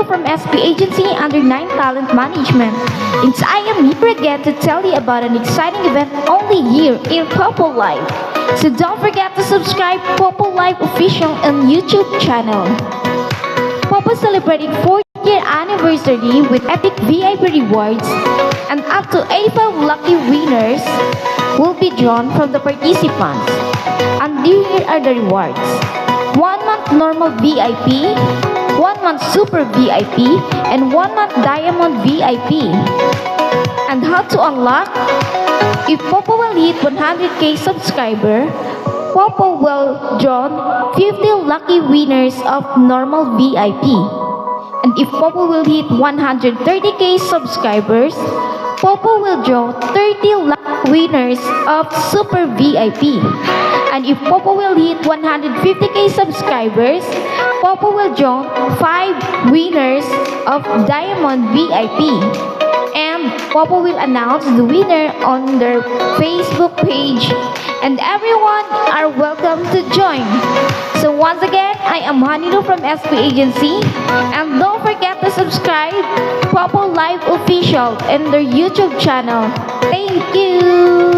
from SP Agency under 9 Talent Management. And I am here again to tell you about an exciting event only here in Popo Live. So don't forget to subscribe Popo Live Official on YouTube channel. Popo celebrating 4th year anniversary with epic VIP rewards, and up to 85 lucky winners will be drawn from the participants. And here are the rewards. 1 month normal VIP, 1 month super VIP, and 1 month diamond VIP. And how to unlock? If Popo will hit 100k subscriber, Popo will draw 50 lucky winners of normal VIP. And if Popo will hit 130k subscribers, Popo will draw 30 lucky winners of super VIP. And if Popo will hit 150k subscribers, Popo will draw 5 winners of diamond VIP. And Popo will announce the winner on their Facebook page. And everyone are welcome to join. So once again, I am Hanino from SP Agency. And don't forget to subscribe Popo Live Official and their YouTube channel. Thank you!